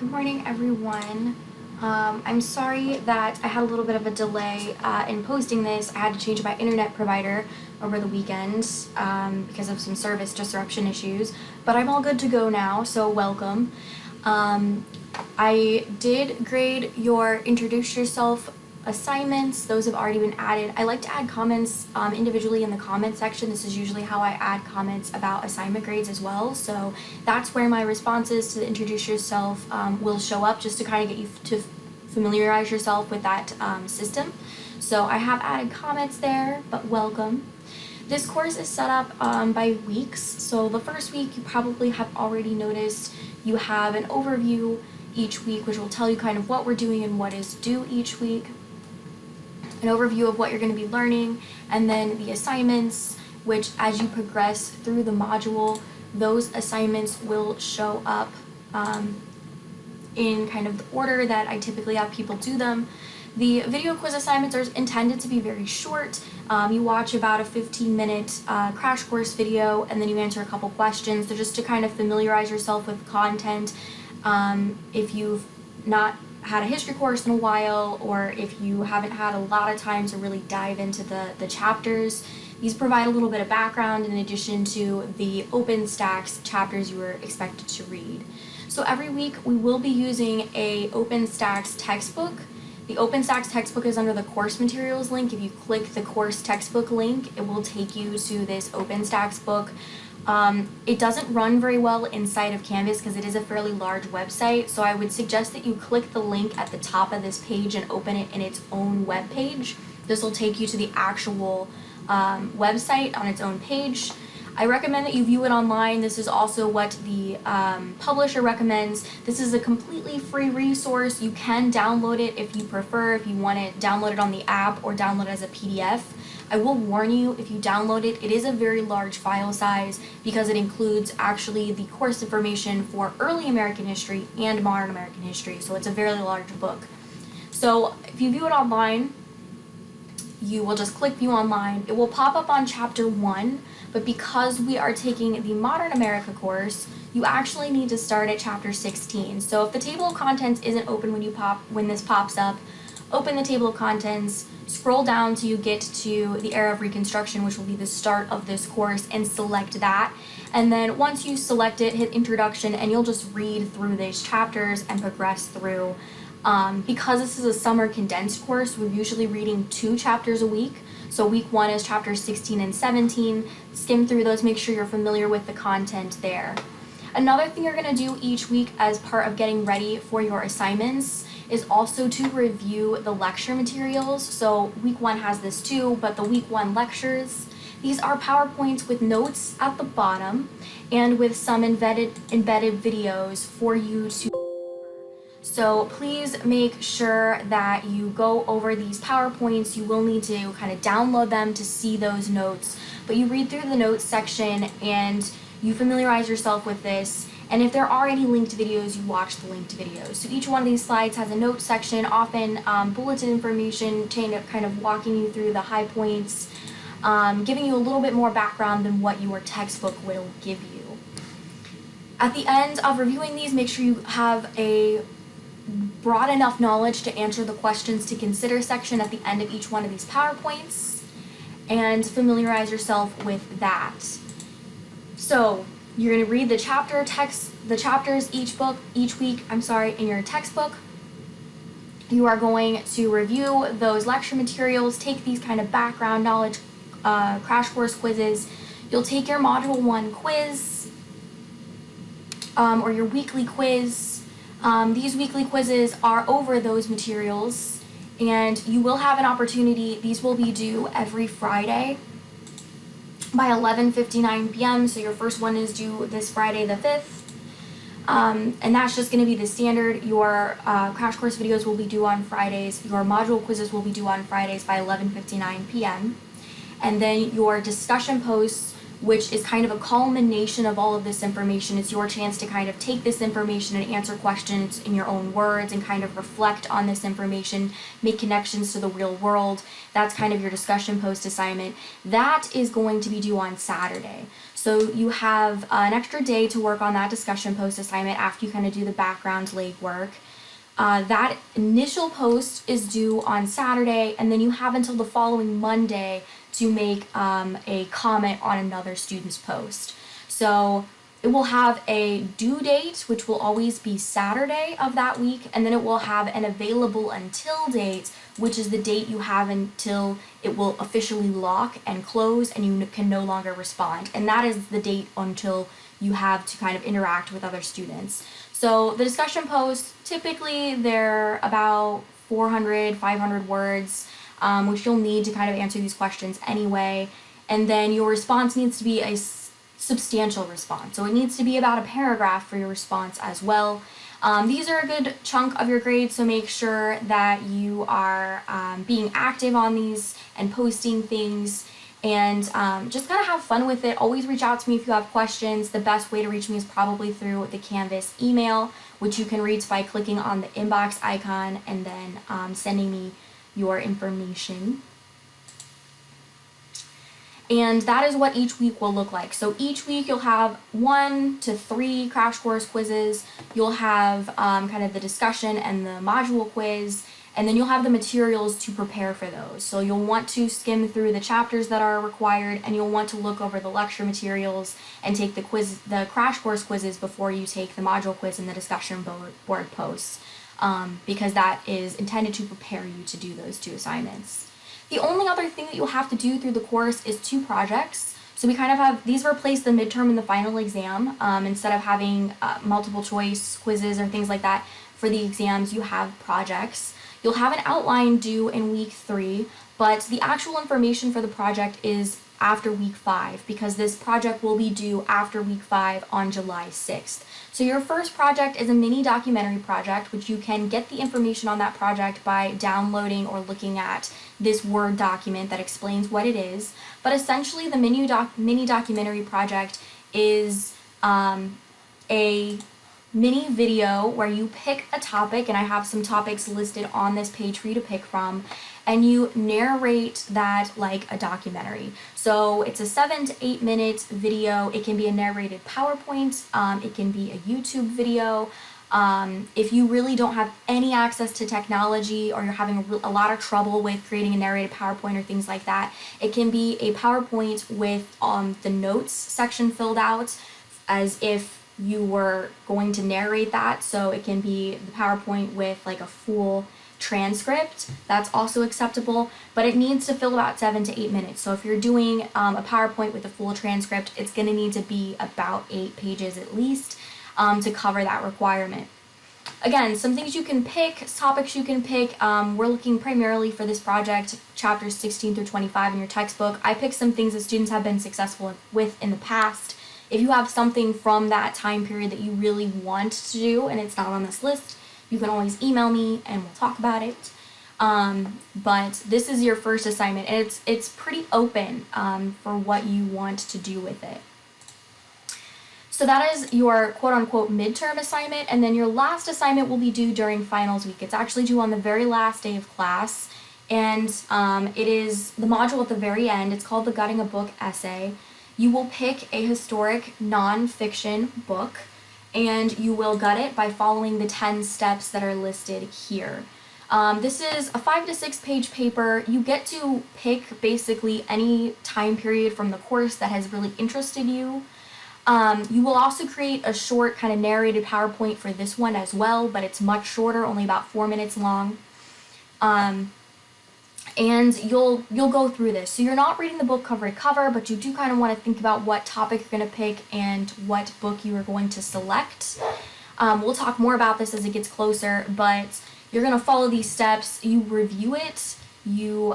Good morning, everyone. I'm sorry that I had a little bit of a delay in posting this. I had to change my internet provider over the weekend because of some service disruption issues, but I'm all good to go now, so welcome. I did grade your introduce yourself assignments. Those have already been added. I like to add comments individually in the comment section. This is usually how I add comments about assignment grades as well. So that's where my responses to the introduce yourself will show up, just to kind of get you to familiarize yourself with that system. So I have added comments there, but welcome. This course is set up by weeks. So the first week you probably have already noticed you have an overview each week, which will tell you kind of what we're doing and what is due each week. An overview of what you're going to be learning, and then the assignments, which as you progress through the module, those assignments will show up in kind of the order that I typically have people do them. The video quiz assignments are intended to be very short. You watch about a 15-minute crash course video, and then you answer a couple questions. So just to kind of familiarize yourself with content, if you've not had a history course in a while, or if you haven't had a lot of time to really dive into the chapters, these provide a little bit of background in addition to the OpenStax chapters you were expected to read. So every week we will be using a OpenStax textbook. The OpenStax textbook is under the course materials link. If you click the course textbook link, it will take you to this OpenStax book. It doesn't run very well inside of Canvas because it is a fairly large website, so I would suggest that you click the link at the top of this page and open it in its own web page. This will take you to the actual website on its own page. I recommend that you view it online. This is also what the publisher recommends. This is a completely free resource. You can download it if you prefer, if you want to download it on the app or download it as a PDF. I will warn you, if you download it, it is a very large file size because it includes actually the course information for early American history and modern American history, so it's a very large book. So if you view it online, you will just click view online. It will pop up on chapter 1, but because we are taking the Modern America course, you actually need to start at chapter 16. So if the table of contents isn't open when this pops up, open the table of contents, scroll down till you get to the era of Reconstruction, which will be the start of this course, and select that. And then once you select it, hit introduction, and you'll just read through these chapters and progress through. Because this is a summer condensed course, we're usually reading 2 chapters a week. So week 1 is chapters 16 and 17. Skim through those, make sure you're familiar with the content there. Another thing you're going to do each week as part of getting ready for your assignments is also to review the lecture materials. So week 1 has this too, but the week 1 lectures, these are PowerPoints with notes at the bottom and with some embedded videos for you to. So please make sure that you go over these PowerPoints. You will need to kind of download them to see those notes, but you read through the notes section and you familiarize yourself with this. And if there are any linked videos, you watch the linked videos. So each one of these slides has a notes section, often bulleted information, kind of walking you through the high points, giving you a little bit more background than what your textbook will give you. At the end of reviewing these, make sure you have a broad enough knowledge to answer the questions to consider section at the end of each one of these PowerPoints, and familiarize yourself with that. So you're going to read the chapters each week in your textbook. You are going to review those lecture materials, take these kind of background knowledge crash course quizzes. You'll take your module 1 quiz or your weekly quiz. These weekly quizzes are over those materials, and you will have an opportunity. These will be due every Friday by 11:59 p.m. So your first one is due this Friday the 5th, and that's just going to be the standard. Your crash course videos will be due on Fridays. Your module quizzes will be due on Fridays by 11:59 p.m. And then your discussion posts which is kind of a culmination of all of this information. It's your chance to kind of take this information and answer questions in your own words and kind of reflect on this information, make connections to the real world. That's kind of your discussion post assignment. That is going to be due on Saturday. So you have an extra day to work on that discussion post assignment after you kind of do the background legwork. That initial post is due on Saturday, and then you have until the following Monday to make a comment on another student's post. So it will have a due date, which will always be Saturday of that week, and then it will have an available until date, which is the date you have until it will officially lock and close and you can no longer respond. And that is the date until you have to kind of interact with other students. So the discussion posts, typically they're about 400, 500 words, which you'll need to kind of answer these questions anyway. And then your response needs to be a substantial response. So it needs to be about a paragraph for your response as well. These are a good chunk of your grade, so make sure that you are being active on these and posting things, and just kind of have fun with it. Always reach out to me if you have questions. The best way to reach me is probably through the Canvas email, which you can reach by clicking on the inbox icon and then sending me your information. And that is what each week will look like. So each week you'll have 1 to 3 crash course quizzes. You'll have kind of the discussion and the module quiz, and then you'll have the materials to prepare for those. So you'll want to skim through the chapters that are required, and you'll want to look over the lecture materials and take the crash course quizzes before you take the module quiz and the discussion board posts, because that is intended to prepare you to do those 2 assignments. The only other thing that you'll have to do through the course is 2 projects. So we kind of have, these replace the midterm and the final exam. Instead of having multiple choice quizzes or things like that for the exams, you have projects. You'll have an outline due in week 3, but the actual information for the project is after week 5, because this project will be due after week 5 on July 6th. So your first project is a mini documentary project, which you can get the information on that project by downloading or looking at this Word document that explains what it is. But essentially the mini documentary project is a mini video where you pick a topic, and I have some topics listed on this page for you to pick from, and you narrate that like a documentary. So it's a 7 to 8 minute video. It can be a narrated PowerPoint, it can be a YouTube video. If you really don't have any access to technology, or you're having a lot of trouble with creating a narrated PowerPoint or things like that, it can be a PowerPoint with the notes section filled out as if you were going to narrate that. So it can be the PowerPoint with like a full transcript. That's also acceptable, but it needs to fill about 7 to 8 minutes. So if you're doing a PowerPoint with a full transcript, it's going to need to be about 8 pages at least to cover that requirement. Again, some things you can pick, topics you can pick. We're looking primarily for this project, chapters 16 through 25 in your textbook. I picked some things that students have been successful with in the past. If you have something from that time period that you really want to do and it's not on this list, you can always email me and we'll talk about it. But this is your first assignment, and it's pretty open for what you want to do with it. So that is your quote-unquote midterm assignment, and then your last assignment will be due during finals week. It's actually due on the very last day of class, and it is the module at the very end. It's called the Gutting a Book essay. You will pick a historic nonfiction book, and you will gut it by following the 10 steps that are listed here. This is a 5 to 6 page paper. You get to pick basically any time period from the course that has really interested you. You will also create a short kind of narrated PowerPoint for this one as well, but it's much shorter, only about 4 minutes long. And you'll go through this. So you're not reading the book cover to cover, but you do kind of want to think about what topic you're going to pick and what book you are going to select. We'll talk more about this as it gets closer, but you're going to follow these steps. You review it. You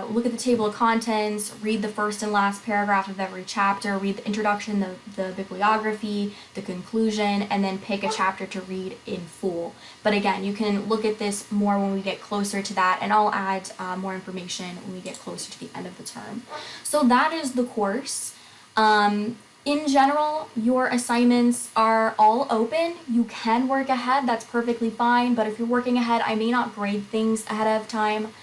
look at the table of contents, read the first and last paragraph of every chapter, read the introduction, the bibliography, the conclusion, and then pick a chapter to read in full. But again, you can look at this more when we get closer to that, and I'll add more information when we get closer to the end of the term. So that is the course. In general, your assignments are all open. You can work ahead, that's perfectly fine, but if you're working ahead, I may not grade things ahead of time,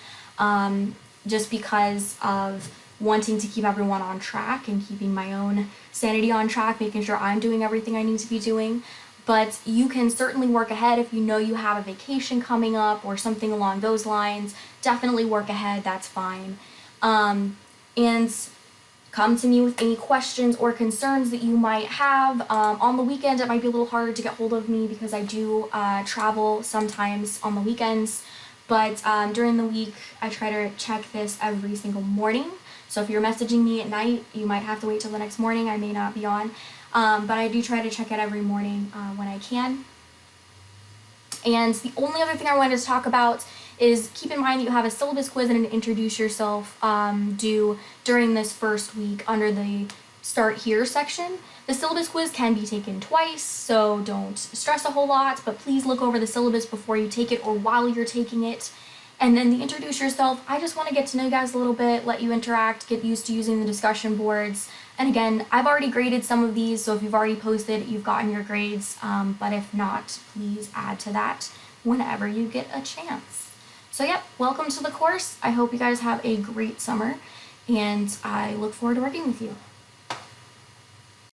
just because of wanting to keep everyone on track and keeping my own sanity on track, making sure I'm doing everything I need to be doing. But you can certainly work ahead if you know you have a vacation coming up or something along those lines. Definitely work ahead, that's fine. And come to me with any questions or concerns that you might have. On the weekend, it might be a little harder to get hold of me because I do travel sometimes on the weekends. But during the week, I try to check this every single morning. So if you're messaging me at night, you might have to wait till the next morning. I may not be on. But I do try to check it every morning when I can. And the only other thing I wanted to talk about is keep in mind that you have a syllabus quiz and an introduce yourself due during this first week under the start here section. The syllabus quiz can be taken twice, so don't stress a whole lot, but please look over the syllabus before you take it or while you're taking it. And then the introduce yourself, I just want to get to know you guys a little bit, let you interact, get used to using the discussion boards. And again, I've already graded some of these, so if you've already posted, you've gotten your grades, but if not, please add to that whenever you get a chance. So yep, welcome to the course. I hope you guys have a great summer, and I look forward to working with you.